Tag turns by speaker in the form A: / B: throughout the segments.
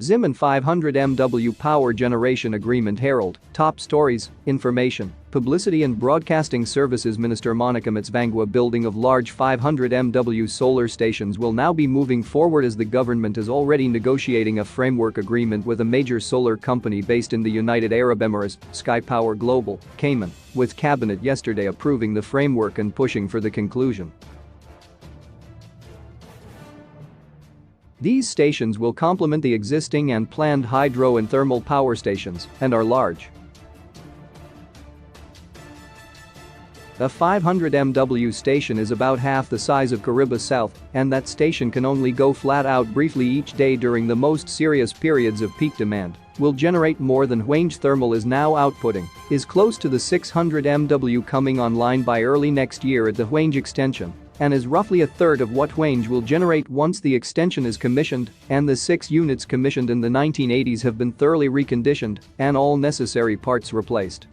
A: Zim and 500 MW power generation agreement herald, top stories, information, Publicity and Broadcasting Services Minister Monica Mtsvangwa building of large 500 MW solar stations will now be moving forward as the government is already negotiating a framework agreement with a major solar company based in the United Arab Emirates, Sky Power Global, Cayman, with cabinet yesterday approving the framework and pushing for the conclusion. These stations will complement the existing and planned hydro and thermal power stations and are large. A 500 MW station is about half the size of Kariba South, and that station can only go flat out briefly each day during the most serious periods of peak demand, will generate more than Hwange Thermal is now outputting, is close to the 600 MW coming online by early next year at the Hwange extension, and is roughly a third of what Hwange will generate once the extension is commissioned, and the 6 units commissioned in the 1980s have been thoroughly reconditioned and all necessary parts replaced.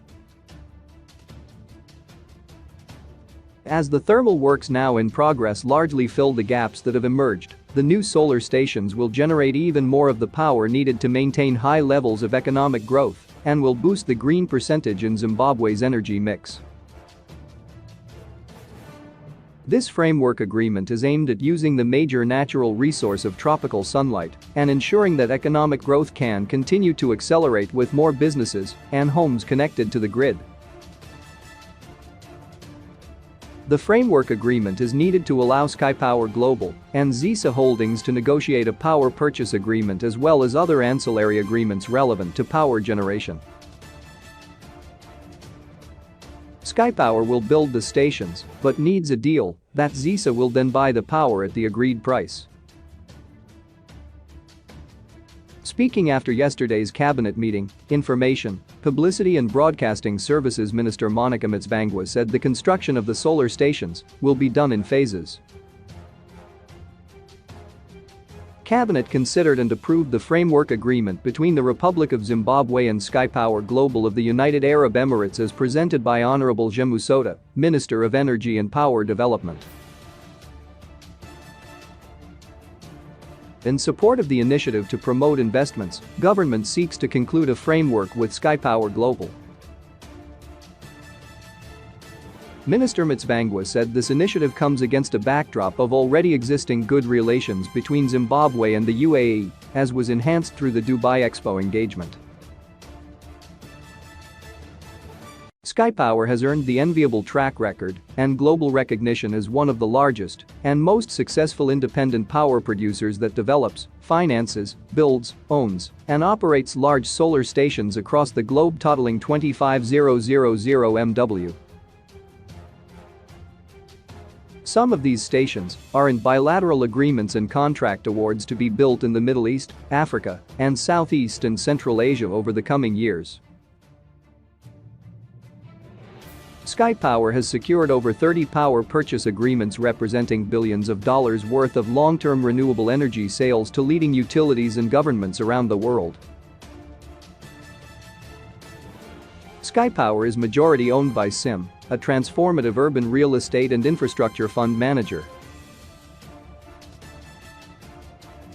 A: As the thermal works now in progress largely fill the gaps that have emerged, the new solar stations will generate even more of the power needed to maintain high levels of economic growth and will boost the green percentage in Zimbabwe's energy mix. This framework agreement is aimed at using the major natural resource of tropical sunlight and ensuring that economic growth can continue to accelerate with more businesses and homes connected to the grid. The framework agreement is needed to allow Sky Power Global and ZISA Holdings to negotiate a power purchase agreement as well as other ancillary agreements relevant to power generation. Sky Power will build the stations but needs a deal that ZISA will then buy the power at the agreed price. Speaking after yesterday's cabinet meeting, Information, Publicity and Broadcasting Services Minister Monica Mtsvangwa said the construction of the solar stations will be done in phases. Cabinet considered and approved the framework agreement between the Republic of Zimbabwe and Sky Power Global of the United Arab Emirates as presented by Honorable Jemusota, Minister of Energy and Power Development. In support of the initiative to promote investments, government seeks to conclude a framework with Sky Power Global. Minister Mtsvangwa said this initiative comes against a backdrop of already existing good relations between Zimbabwe and the UAE, as was enhanced through the Dubai Expo engagement. Sky Power has earned the enviable track record and global recognition as one of the largest and most successful independent power producers that develops, finances, builds, owns, and operates large solar stations across the globe totaling 25,000 MW. Some of these stations are in bilateral agreements and contract awards to be built in the Middle East, Africa, and Southeast and Central Asia over the coming years. Sky Power has secured over 30 power purchase agreements representing billions of dollars worth of long-term renewable energy sales to leading utilities and governments around the world. Sky Power is majority owned by SIM, a transformative urban real estate and infrastructure fund manager.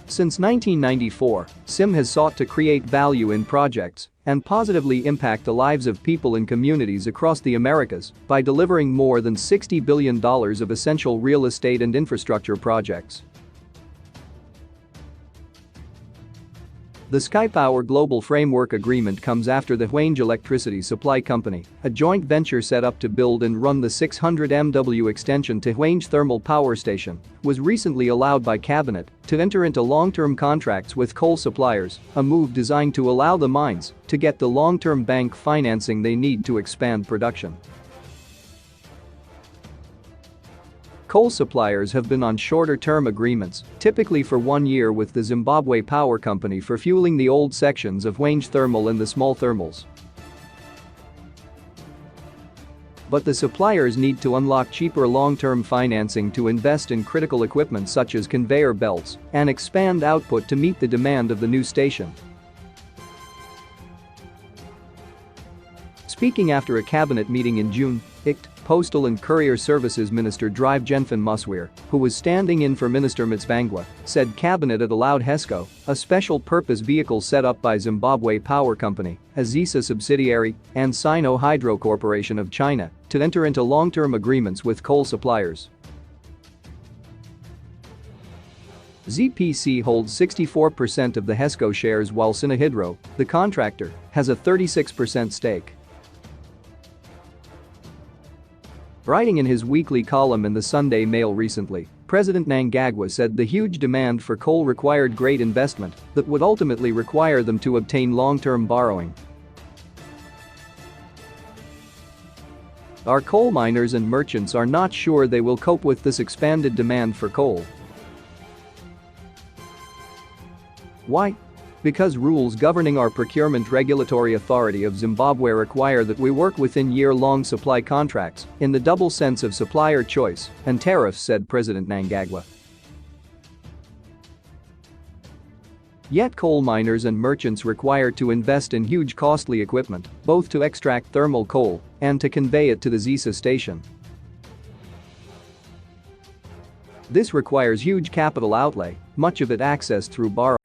A: Since 1994, SIM has sought to create value in projects and positively impact the lives of people in communities across the Americas by delivering more than $60 billion of essential real estate and infrastructure projects. The Sky Power Global Framework Agreement comes after the Hwange Electricity Supply Company, a joint venture set up to build and run the 600 MW extension to Hwange Thermal Power Station, was recently allowed by Cabinet to enter into long-term contracts with coal suppliers, a move designed to allow the mines to get the long-term bank financing they need to expand production. Coal suppliers have been on shorter-term agreements, typically for 1 year with the Zimbabwe Power Company for fueling the old sections of Hwange Thermal and the small thermals. But the suppliers need to unlock cheaper long-term financing to invest in critical equipment such as conveyor belts and expand output to meet the demand of the new station. Speaking after a cabinet meeting in June, Postal and Courier Services Minister Drive Jenfen Muswir, who was standing in for Minister Mtsvangwa, said cabinet had allowed HESCO, a special-purpose vehicle set up by Zimbabwe Power Company, a ZISA subsidiary, and Sino Hydro Corporation of China, to enter into long-term agreements with coal suppliers. ZPC holds 64% of the HESCO shares while Sinahydro, the contractor, has a 36% stake. Writing in his weekly column in the Sunday Mail recently, President Mnangagwa said the huge demand for coal required great investment that would ultimately require them to obtain long-term borrowing. Our coal miners and merchants are not sure they will cope with this expanded demand for coal. Why? Because rules governing our procurement regulatory authority of Zimbabwe require that we work within year-long supply contracts in the double sense of supplier choice and tariffs, said President Mnangagwa. Yet coal miners and merchants require to invest in huge costly equipment, both to extract thermal coal and to convey it to the ZISA station. This requires huge capital outlay, much of it accessed through borrowing.